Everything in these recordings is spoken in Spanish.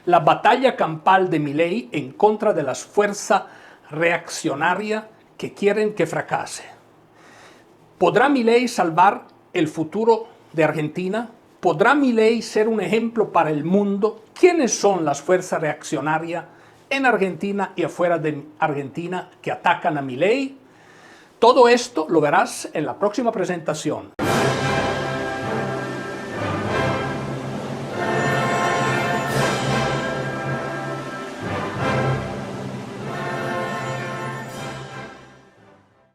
la batalla campal de Milei en contra de las fuerzas reaccionarias que quieren que fracase. ¿Podrá Milei salvar el futuro de Argentina? ¿Podrá Milei ser un ejemplo para el mundo? ¿Quiénes son las fuerzas reaccionarias en Argentina y afuera de Argentina que atacan a Milei? Todo esto lo verás en la próxima presentación.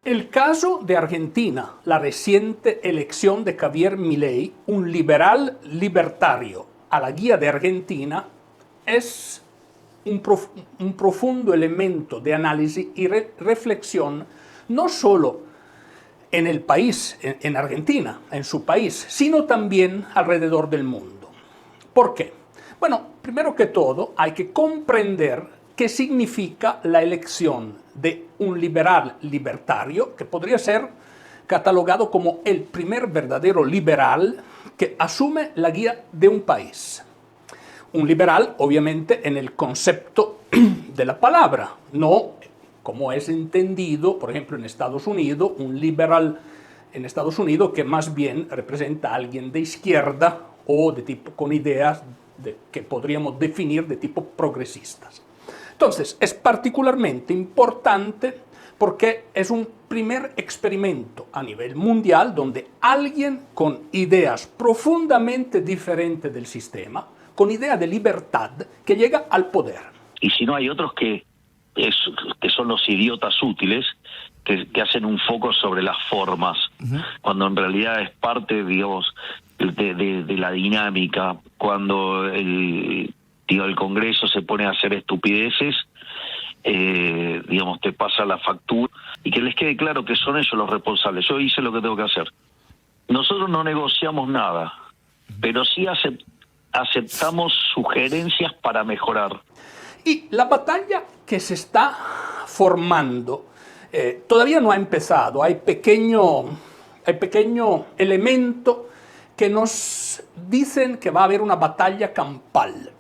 El caso de Argentina, la reciente elección de Javier Milei, un liberal libertario a la guía de Argentina, es un profundo elemento de análisis y reflexión, no solo en el país, en Argentina, en su país, sino también alrededor del mundo. ¿Por qué? Bueno, primero que todo, hay que comprender qué significa la elección de un liberal libertario, que podría ser catalogado como el primer verdadero liberal que asume la guía de un país. Un liberal, obviamente, en el concepto de la palabra, no como es entendido, por ejemplo, en Estados Unidos, un liberal en Estados Unidos que más bien representa a alguien de izquierda o de tipo con ideas que podríamos definir de tipo progresistas. Entonces, es particularmente importante porque es un primer experimento a nivel mundial donde alguien con ideas profundamente diferentes del sistema, con idea de libertad, que llega al poder. Y si no, hay otros que son los idiotas útiles, que hacen un foco sobre las formas, cuando en realidad es parte, digamos, de la dinámica. Cuando el Congreso se pone a hacer estupideces, digamos, te pasa la factura, y que les quede claro que son ellos los responsables. Yo hice lo que tengo que hacer. Nosotros no negociamos nada, pero sí aceptamos sugerencias para mejorar. Y la batalla que se está formando todavía no ha empezado. Hay pequeño elemento que nos dicen que va a haber una batalla campal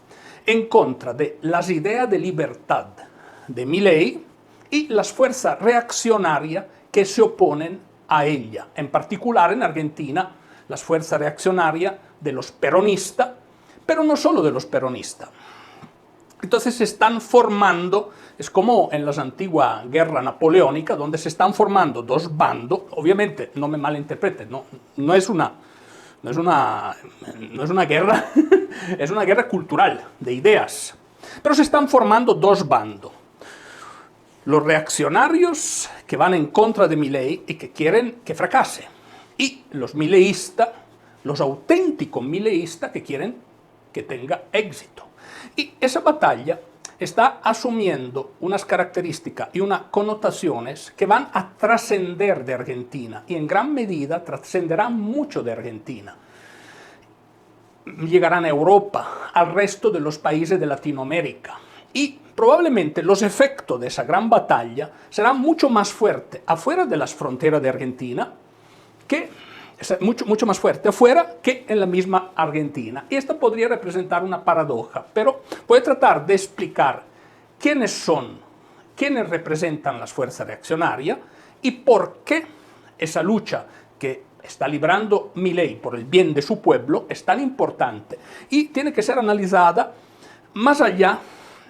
en contra de las ideas de libertad de Milei y las fuerzas reaccionarias que se oponen a ella. En particular en Argentina, las fuerzas reaccionarias de los peronistas, pero no solo de los peronistas. Entonces se están formando, es como en las antiguas guerras napoleónicas, donde se están formando dos bandos. Obviamente, no me malinterpreten, no es una guerra, es una guerra cultural, de ideas. Pero se están formando dos bandos. Los reaccionarios que van en contra de Milei y que quieren que fracase. Y los mileístas, los auténticos mileístas que quieren que tenga éxito. Y esa batalla está asumiendo unas características y unas connotaciones que van a trascender de Argentina y en gran medida trascenderán mucho de Argentina. Llegarán a Europa, al resto de los países de Latinoamérica y probablemente los efectos de esa gran batalla serán mucho más fuertes afuera de las fronteras de Argentina mucho más fuerte afuera que en la misma Argentina. Y esta podría representar una paradoja, pero voy a tratar de explicar quiénes son, quiénes representan las fuerzas reaccionarias y por qué esa lucha que está librando Milei por el bien de su pueblo es tan importante y tiene que ser analizada más allá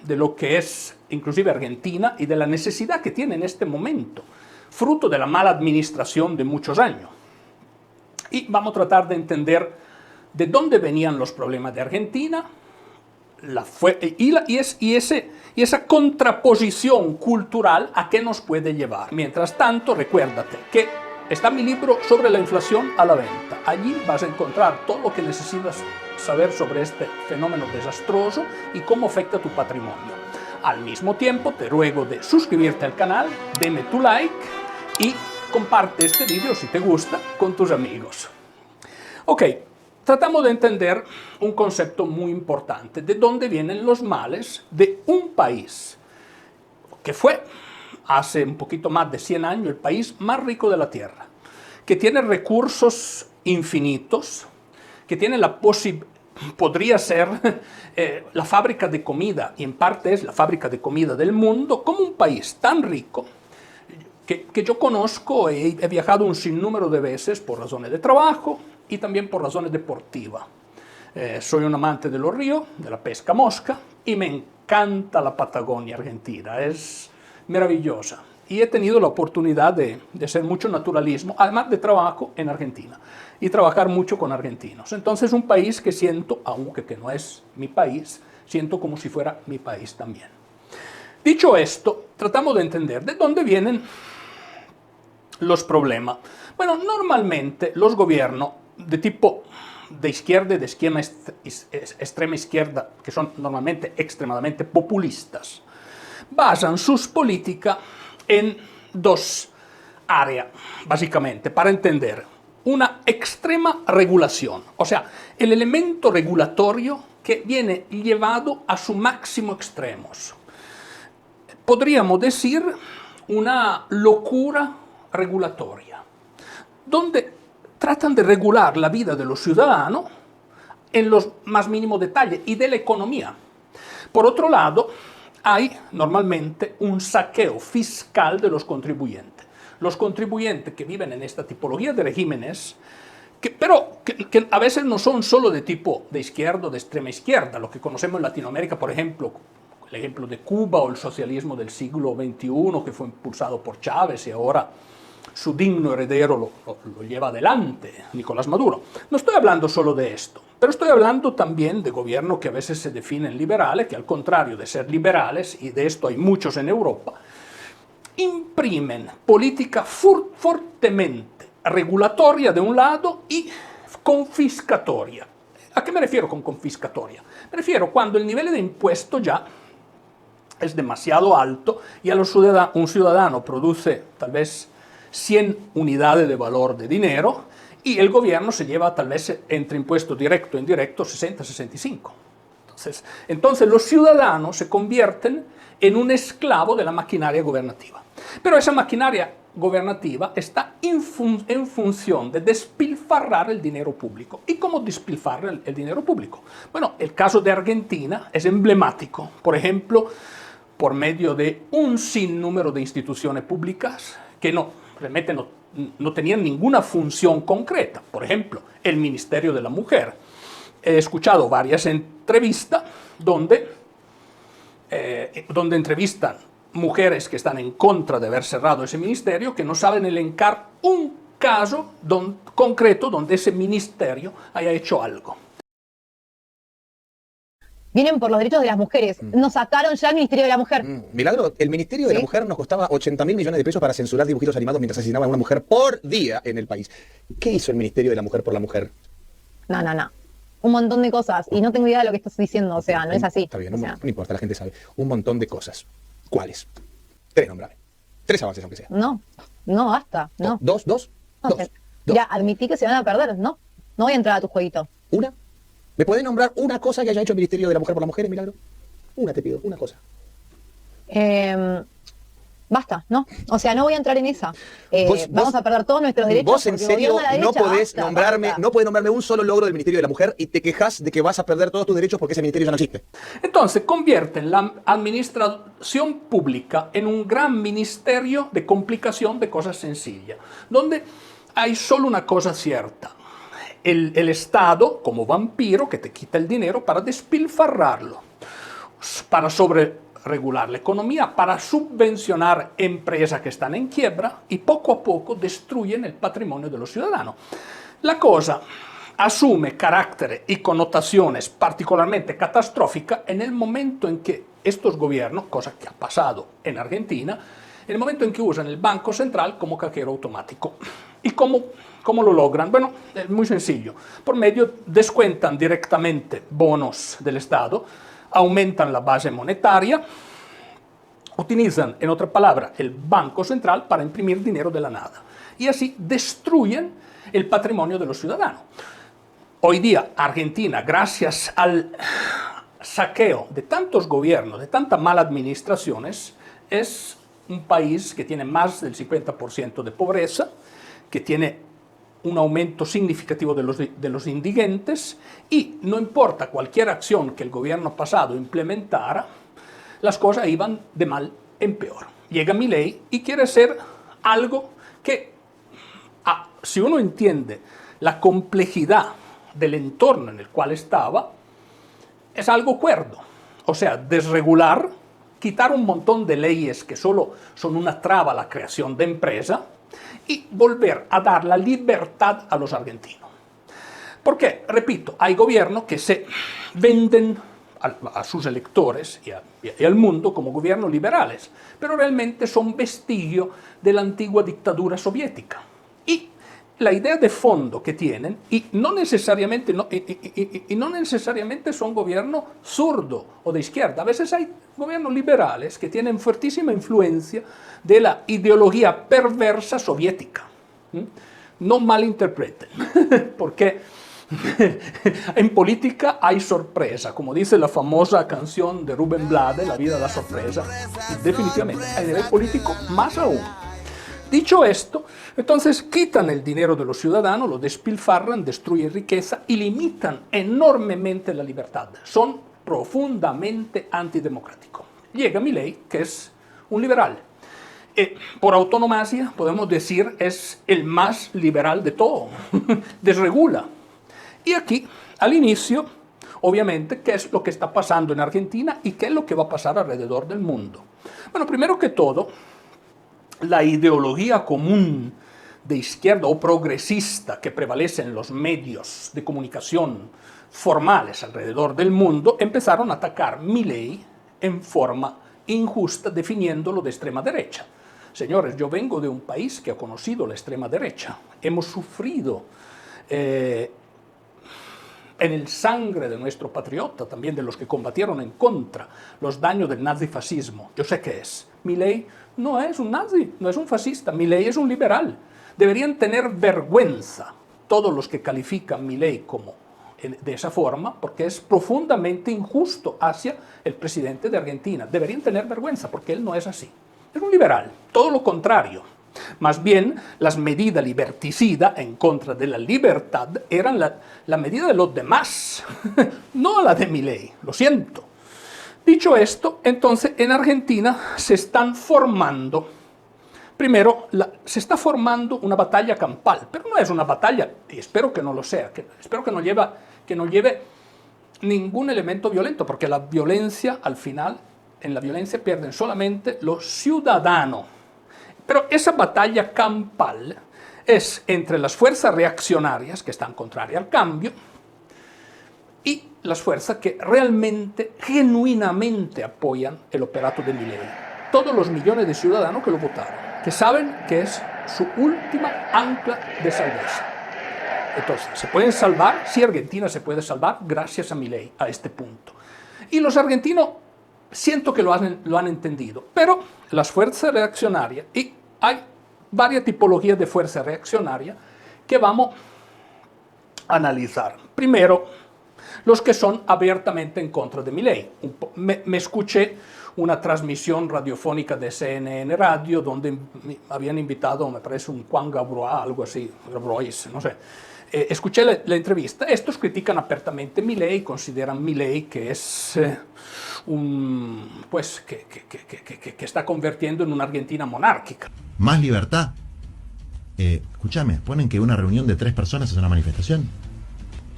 de lo que es inclusive Argentina y de la necesidad que tiene en este momento, fruto de la mala administración de muchos años. Y vamos a tratar de entender de dónde venían los problemas de Argentina y esa contraposición cultural a qué nos puede llevar. Mientras tanto, recuérdate que está mi libro sobre la inflación a la venta. Allí vas a encontrar todo lo que necesitas saber sobre este fenómeno desastroso y cómo afecta tu patrimonio. Al mismo tiempo, te ruego de suscribirte al canal, deme tu like y comparte este vídeo si te gusta con tus amigos. Ok, tratamos de entender un concepto muy importante, de dónde vienen los males de un país que fue, hace un poquito más de 100 años, el país más rico de la Tierra, que tiene recursos infinitos, que tiene la podría ser la fábrica de comida, y en parte es la fábrica de comida del mundo, como un país tan rico que yo conozco y he viajado un sinnúmero de veces por razones de trabajo y también por razones deportivas. Soy un amante de los ríos, de la pesca mosca, y me encanta la Patagonia argentina, es maravillosa. Y he tenido la oportunidad de hacer mucho naturalismo, además de trabajo en Argentina, y trabajar mucho con argentinos. Entonces, un país que siento, aunque que no es mi país, siento como si fuera mi país también. Dicho esto, tratamos de entender de dónde vienen los problemas. Bueno, normalmente los gobiernos de tipo de izquierda y de extrema izquierda, que son normalmente extremadamente populistas, basan sus políticas en dos áreas, básicamente, para entender. Una extrema regulación, o sea, el elemento regulatorio que viene llevado a su máximo extremo. Podríamos decir una locura regulatoria, donde tratan de regular la vida de los ciudadanos en los más mínimos detalles y de la economía. Por otro lado, hay normalmente un saqueo fiscal de los contribuyentes. Los contribuyentes que viven en esta tipología de regímenes, pero que a veces no son solo de tipo de izquierda o de extrema izquierda, lo que conocemos en Latinoamérica, por ejemplo, el ejemplo de Cuba o el socialismo del siglo XXI que fue impulsado por Chávez y ahora su digno heredero lo lleva adelante, Nicolás Maduro. No estoy hablando solo de esto, pero estoy hablando también de gobiernos que a veces se definen liberales, que al contrario de ser liberales, y de esto hay muchos en Europa, imprimen política fuertemente regulatoria de un lado y confiscatoria. ¿A qué me refiero con confiscatoria? Me refiero cuando el nivel de impuesto ya es demasiado alto y un ciudadano produce tal vez 100 unidades de valor de dinero y el gobierno se lleva tal vez entre impuestos directo e indirecto 60, 65. Entonces los ciudadanos se convierten en un esclavo de la maquinaria gobernativa. Pero esa maquinaria gobernativa está en función de despilfarrar el dinero público. ¿Y cómo despilfarra el dinero público? Bueno, el caso de Argentina es emblemático. Por ejemplo, por medio de un sinnúmero de instituciones públicas que realmente no tenían ninguna función concreta. Por ejemplo, el Ministerio de la Mujer. He escuchado varias entrevistas donde entrevistan mujeres que están en contra de haber cerrado ese ministerio, que no saben elencar un caso concreto donde ese ministerio haya hecho algo. Vienen por los derechos de las mujeres. Nos sacaron ya el Ministerio de la Mujer. Milagro, el Ministerio de la Mujer nos costaba 80.000 millones de pesos para censurar dibujitos animados mientras asesinaban a una mujer por día en el país. ¿Qué hizo el Ministerio de la Mujer por la mujer? No. Un montón de cosas. Y no tengo idea de lo que estás diciendo. O sea, no es así. Está bien, no importa, la gente sabe. Un montón de cosas. ¿Cuáles? 3, nombrame. 3 avances, aunque sea. No, basta. No. ¿Dos? Ya, admití que se van a perder. No voy a entrar a tu jueguito. ¿Una? ¿Me podés nombrar una cosa que haya hecho el Ministerio de la Mujer por las mujeres, Milagro? Una te pido, una cosa. Basta, ¿no? O sea, no voy a entrar en esa. Vamos a perder todos nuestros derechos. Vos en serio no podés nombrarme un solo logro del Ministerio de la Mujer y te quejas de que vas a perder todos tus derechos porque ese ministerio ya no existe. Entonces, convierten la administración pública en un gran ministerio de complicación de cosas sencillas, donde hay solo una cosa cierta. El Estado, como vampiro, que te quita el dinero para despilfarrarlo, para sobreregular la economía, para subvencionar empresas que están en quiebra y poco a poco destruyen el patrimonio de los ciudadanos. La cosa asume carácter y connotaciones particularmente catastróficas en el momento en que estos gobiernos, cosa que ha pasado en Argentina, en el momento en que usan el Banco Central como cajero automático. ¿Y cómo lo logran? Bueno, es muy sencillo. Por medio, descuentan directamente bonos del Estado, aumentan la base monetaria, utilizan, en otra palabra, el Banco Central para imprimir dinero de la nada. Y así destruyen el patrimonio de los ciudadanos. Hoy día, Argentina, gracias al saqueo de tantos gobiernos, de tantas malas administraciones, es un país que tiene más del 50% de pobreza, que tiene un aumento significativo de los indigentes y no importa cualquier acción que el gobierno pasado implementara, las cosas iban de mal en peor. Llega Milei y quiere hacer algo que, si uno entiende la complejidad del entorno en el cual estaba, es algo cuerdo. O sea, desregular, quitar un montón de leyes que solo son una traba a la creación de empresa y volver a dar la libertad a los argentinos. Porque, repito, hay gobiernos que se venden a sus electores y al mundo como gobiernos liberales, pero realmente son vestigio de la antigua dictadura soviética. Y la idea de fondo que tienen, y no necesariamente son gobiernos zurdos o de izquierda, a veces hay gobiernos liberales que tienen fuertísima influencia de la ideología perversa soviética. No malinterpreten, porque en política hay sorpresa, como dice la famosa canción de Rubén Blades, La vida da sorpresa. Definitivamente, a nivel político más aún. Dicho esto, entonces quitan el dinero de los ciudadanos, lo despilfarran, destruyen riqueza y limitan enormemente la libertad. Son profundamente antidemocráticos. Llega Milei, que es un liberal. Por autonomía, podemos decir, es el más liberal de todo. Desregula. Y aquí, al inicio, obviamente, ¿qué es lo que está pasando en Argentina y qué es lo que va a pasar alrededor del mundo? Bueno, primero que todo, la ideología común de izquierda o progresista que prevalece en los medios de comunicación formales alrededor del mundo empezaron a atacar Milei en forma injusta, definiéndolo de extrema derecha. Señores, yo vengo de un país que ha conocido la extrema derecha. Hemos sufrido en el sangre de nuestro patriota, también de los que combatieron en contra los daños del nazifascismo. Yo sé qué es. Milei no es un nazi, no es un fascista. Milei es un liberal. Deberían tener vergüenza todos los que califican Milei como de esa forma, porque es profundamente injusto hacia el presidente de Argentina. Deberían tener vergüenza, porque él no es así. Es un liberal, todo lo contrario. Más bien, las medidas liberticidas en contra de la libertad eran la medida de los demás, no la de Milei, lo siento. Dicho esto, entonces en Argentina se están formando, primero, se está formando una batalla campal, pero no es una batalla, y espero que no lo sea, espero que no lleve ningún elemento violento, porque la violencia, al final, en la violencia pierden solamente los ciudadanos. Pero esa batalla campal es entre las fuerzas reaccionarias, que están contrarias al cambio, y las fuerzas que realmente, genuinamente apoyan el operato de Milei. Todos los millones de ciudadanos que lo votaron, que saben que es su última ancla de salvación. Entonces, ¿se pueden salvar? Sí, Argentina se puede salvar gracias a Milei, a este punto. Y los argentinos siento que lo han entendido, pero las fuerzas reaccionarias, y hay varias tipologías de fuerzas reaccionarias que vamos a analizar. Primero, los que son abiertamente en contra de Milei. Me escuché una transmisión radiofónica de CNN Radio donde me habían invitado, me parece, un Juan Gabrois, algo así, Gabrois, no sé. Escuché la entrevista. Estos critican abiertamente Milei, consideran Milei que es que está convirtiendo en una Argentina monárquica. Más libertad. Escúchame, ponen que una reunión de 3 personas es una manifestación.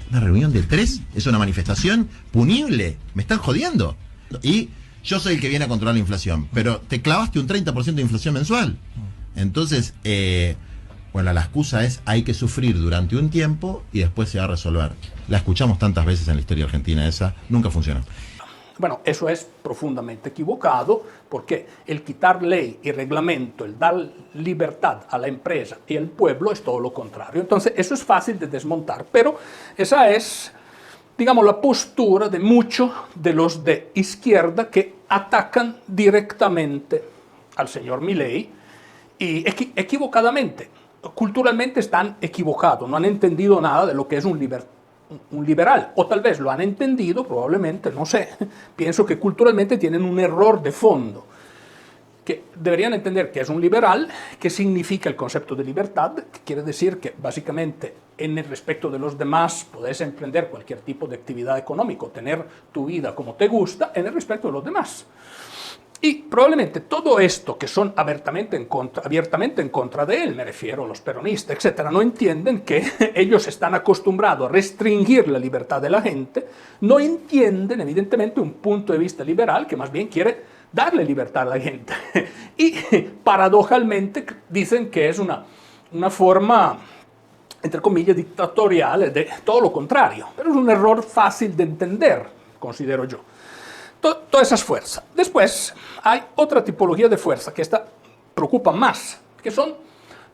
¿Una reunión de 3 es una manifestación punible? ¿Me están jodiendo? Y yo soy el que viene a controlar la inflación, pero te clavaste un 30% de inflación mensual. Entonces, bueno, la excusa es hay que sufrir durante un tiempo y después se va a resolver. La escuchamos tantas veces en la historia argentina, esa nunca funcionó. Bueno, eso es profundamente equivocado, porque el quitar ley y reglamento, el dar libertad a la empresa y al pueblo es todo lo contrario. Entonces, eso es fácil de desmontar, pero esa es, digamos, la postura de muchos de los de izquierda que atacan directamente al señor Milei y equivocadamente. Culturalmente están equivocados, no han entendido nada de lo que es un liberal, o tal vez lo han entendido, probablemente, no sé. Pienso que culturalmente tienen un error de fondo. que deberían entender que es un liberal, qué significa el concepto de libertad, que quiere decir que básicamente en el respecto de los demás podés emprender cualquier tipo de actividad económica, tener tu vida como te gusta en el respecto de los demás. Y probablemente todo esto que son abiertamente en contra de él, me refiero a los peronistas, etcétera, no entienden que ellos están acostumbrados a restringir la libertad de la gente, no entienden evidentemente un punto de vista liberal que más bien quiere darle libertad a la gente. Y paradojalmente dicen que es una forma, entre comillas, dictatorial de todo lo contrario. Pero es un error fácil de entender, considero yo. Todas esas fuerzas. Después hay otra tipología de fuerza que esta preocupa más, que son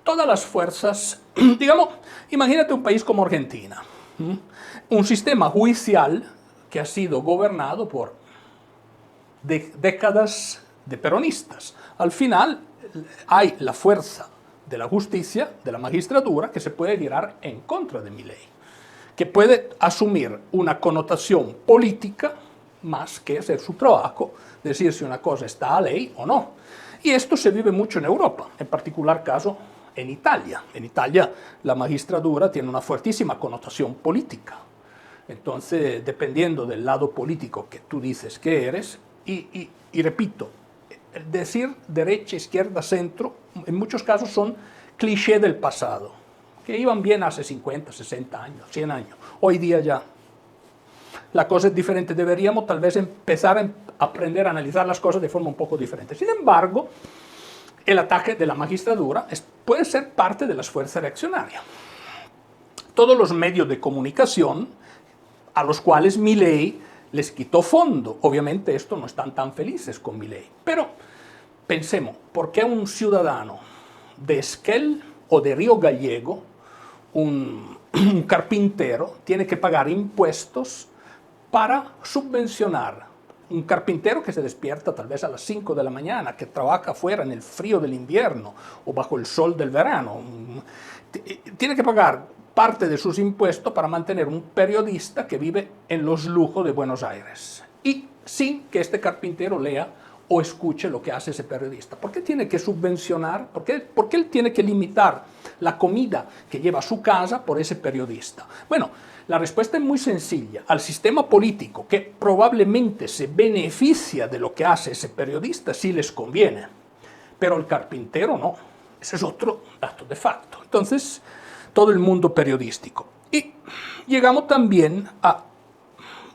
todas las fuerzas, digamos, imagínate un país como Argentina, un sistema judicial que ha sido gobernado por décadas de peronistas. Al final hay la fuerza de la justicia, de la magistratura, que se puede girar en contra de Milei, que puede asumir una connotación política más que hacer su trabajo, decir si una cosa está a ley o no. Y esto se vive mucho en Europa, en particular caso en Italia. En Italia la magistratura tiene una fuertísima connotación política. Entonces, dependiendo del lado político que tú dices que eres, y repito, decir derecha, izquierda, centro, en muchos casos son clichés del pasado, que iban bien hace 50, 60 años, 100 años. Hoy día ya la cosa es diferente, deberíamos tal vez empezar a aprender a analizar las cosas de forma un poco diferente. Sin embargo, el ataque de la magistratura puede ser parte de las fuerzas reaccionarias. Todos los medios de comunicación a los cuales Milei les quitó fondo, obviamente estos no están tan felices con Milei, pero pensemos, ¿por qué un ciudadano de Esquel o de Río Gallego, un carpintero, tiene que pagar impuestos para subvencionar un carpintero que se despierta tal vez a las 5 de la mañana, que trabaja afuera en el frío del invierno o bajo el sol del verano? Tiene que pagar parte de sus impuestos para mantener un periodista que vive en los lujos de Buenos Aires y sin que este carpintero lea o escuche lo que hace ese periodista. ¿Por qué tiene que subvencionar? ¿Por qué él tiene que limitar la comida que lleva a su casa por ese periodista? Bueno, la respuesta es muy sencilla. Al sistema político, que probablemente se beneficia de lo que hace ese periodista, sí les conviene, pero al carpintero no. Ese es otro dato de facto. Entonces, todo el mundo periodístico. Y llegamos también a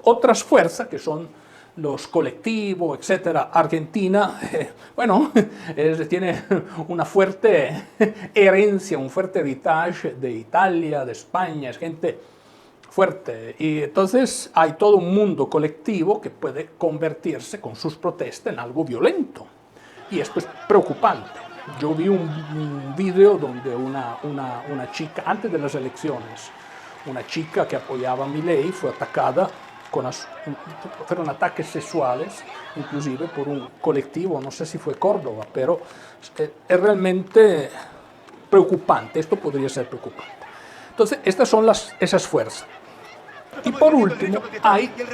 otras fuerzas que son los colectivos, etcétera. Argentina, tiene una fuerte herencia, un fuerte heritage de Italia, de España, es gente fuerte. Y entonces hay todo un mundo colectivo que puede convertirse con sus protestas en algo violento. Y esto es preocupante. Yo vi un video donde una chica, antes de las elecciones, una chica que apoyaba a Milei fue atacada fueron ataques sexuales, inclusive por un colectivo, no sé si fue Córdoba, pero es realmente preocupante, esto podría ser preocupante. Entonces, estas son esas fuerzas. Y por último,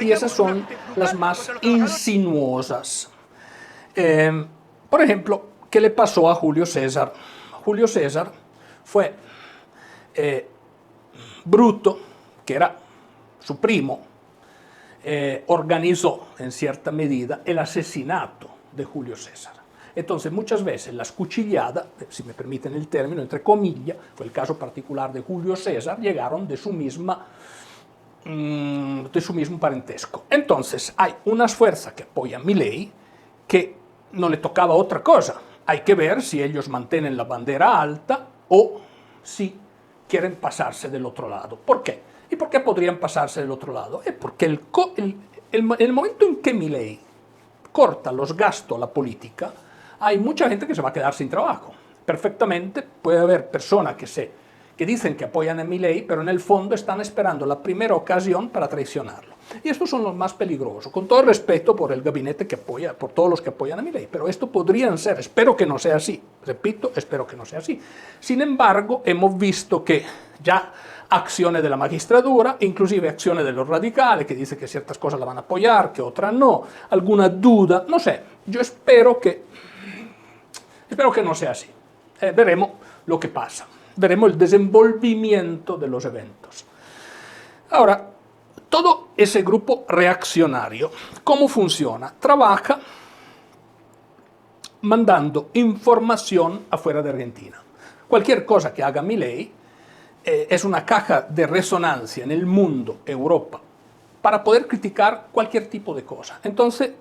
y esas son las más insinuosas. Por ejemplo, ¿qué le pasó a Julio César? Julio César fue Bruto, que era su primo, organizó en cierta medida el asesinato de Julio César. Entonces, muchas veces las cuchilladas, si me permiten el término, entre comillas, fue el caso particular de Julio César, llegaron de su mismo parentesco. Entonces, hay unas fuerzas que apoyan Milei que no le tocaba otra cosa. Hay que ver si ellos mantienen la bandera alta o si quieren pasarse del otro lado. ¿Por qué? ¿Y por qué podrían pasarse del otro lado? Es porque el momento en que Milei corta los gastos a la política, hay mucha gente que se va a quedar sin trabajo. Perfectamente puede haber personas que dicen que apoyan a Milei, pero en el fondo están esperando la primera ocasión para traicionarlo. Y estos son los más peligrosos, con todo el respeto por el gabinete que apoya, por todos los que apoyan a Milei, pero esto podrían ser, espero que no sea así, repito, espero que no sea así. Sin embargo, hemos visto que ya acciones de la magistratura, inclusive acciones de los radicales, que dicen que ciertas cosas la van a apoyar, que otras no, alguna duda, no sé, yo espero que Espero que no sea así. Veremos lo que pasa. Veremos el desenvolvimiento de los eventos. Ahora, todo ese grupo reaccionario, ¿cómo funciona? Trabaja mandando información afuera de Argentina. Cualquier cosa que haga Milei es una caja de resonancia en el mundo, Europa, para poder criticar cualquier tipo de cosa. Entonces,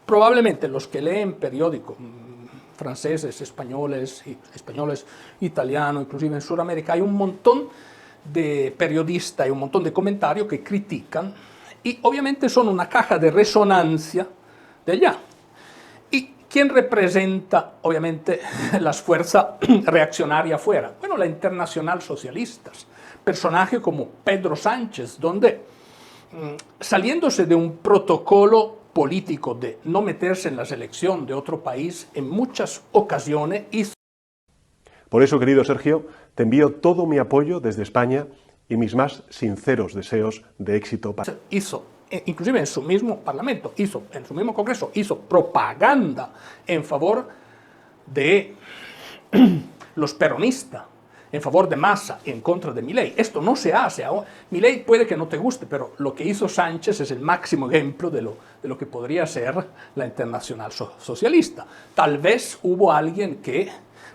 probablemente los que leen periódicos franceses, españoles, italianos, inclusive en Sudamérica, hay un montón de periodistas y un montón de comentarios que critican y obviamente son una caja de resonancia de allá. ¿Y quién representa obviamente las fuerzas reaccionarias afuera? Bueno, la Internacional Socialistas, personajes como Pedro Sánchez, donde saliéndose de un protocolo político de no meterse en la selección de otro país, en muchas ocasiones hizo... Por eso, querido Sergio, te envío todo mi apoyo desde España y mis más sinceros deseos de éxito para... Inclusive en su mismo parlamento, en su mismo congreso, hizo propaganda en favor de los peronistas, en favor de Massa y en contra de Milei. Esto no se hace. Milei puede que no te guste, pero lo que hizo Sánchez es el máximo ejemplo de lo que podría ser la Internacional Socialista. Tal vez hubo alguien que,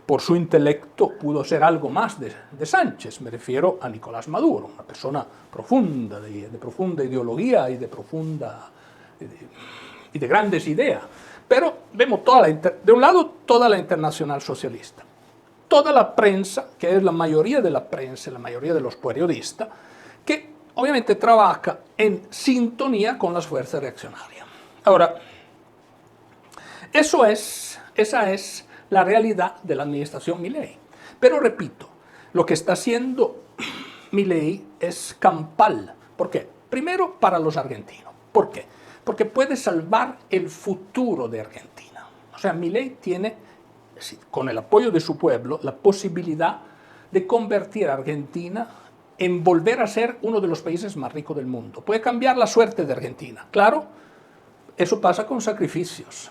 por su intelecto, pudo ser algo más de Sánchez. Me refiero a Nicolás Maduro, una persona profunda, de profunda ideología y de grandes ideas. Pero vemos de un lado toda la Internacional Socialista, toda la prensa, que es la mayoría de la prensa, la mayoría de los periodistas, que obviamente trabaja en sintonía con las fuerzas reaccionarias. Ahora, esa es la realidad de la administración Milei. Pero repito, lo que está haciendo Milei es campal. ¿Por qué? Primero, para los argentinos. ¿Por qué? Porque puede salvar el futuro de Argentina. O sea, Milei tiene, con el apoyo de su pueblo, la posibilidad de convertir a Argentina en volver a ser uno de los países más ricos del mundo. Puede cambiar la suerte de Argentina. Claro, eso pasa con sacrificios.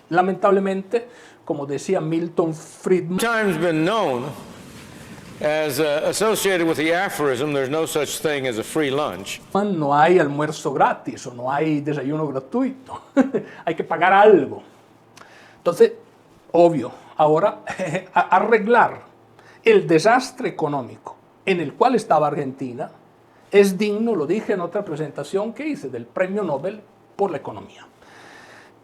Lamentablemente, como decía Milton Friedman, Times been known as associated with the aphorism, there's no such thing as a free lunch. No hay almuerzo gratis o no hay desayuno gratuito. Hay que pagar algo. Entonces, obvio, ahora arreglar el desastre económico en el cual estaba Argentina es digno, lo dije en otra presentación que hice, del Premio Nobel por la Economía.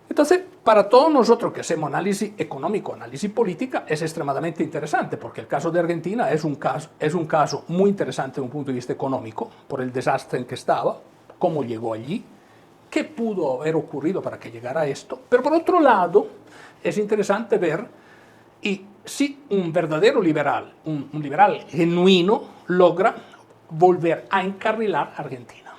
Entonces, para todos nosotros que hacemos análisis económico, análisis política, es extremadamente interesante, porque el caso de Argentina es un caso muy interesante desde un punto de vista económico, por el desastre en que estaba, cómo llegó allí, qué pudo haber ocurrido para que llegara a esto. Pero por otro lado, es interesante ver y si un verdadero liberal, un liberal genuino, logra volver a encarrilar a Argentina.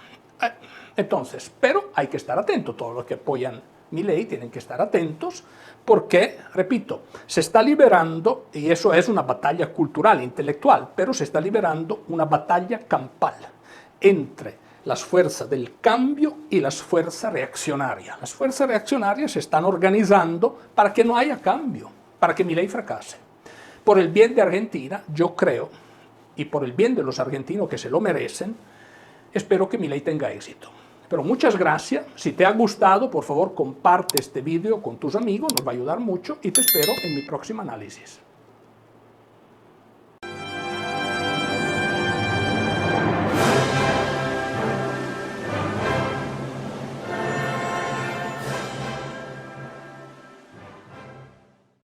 Entonces, pero hay que estar atentos, todos los que apoyan Milei tienen que estar atentos porque, repito, se está liberando, y eso es una batalla cultural, intelectual, pero se está liberando una batalla campal entre las fuerzas del cambio y las fuerzas reaccionarias. Las fuerzas reaccionarias se están organizando para que no haya cambio, para que Milei fracase. Por el bien de Argentina, yo creo, y por el bien de los argentinos que se lo merecen, espero que Milei tenga éxito. Pero muchas gracias. Si te ha gustado, por favor, comparte este vídeo con tus amigos, nos va a ayudar mucho y te espero en mi próximo análisis.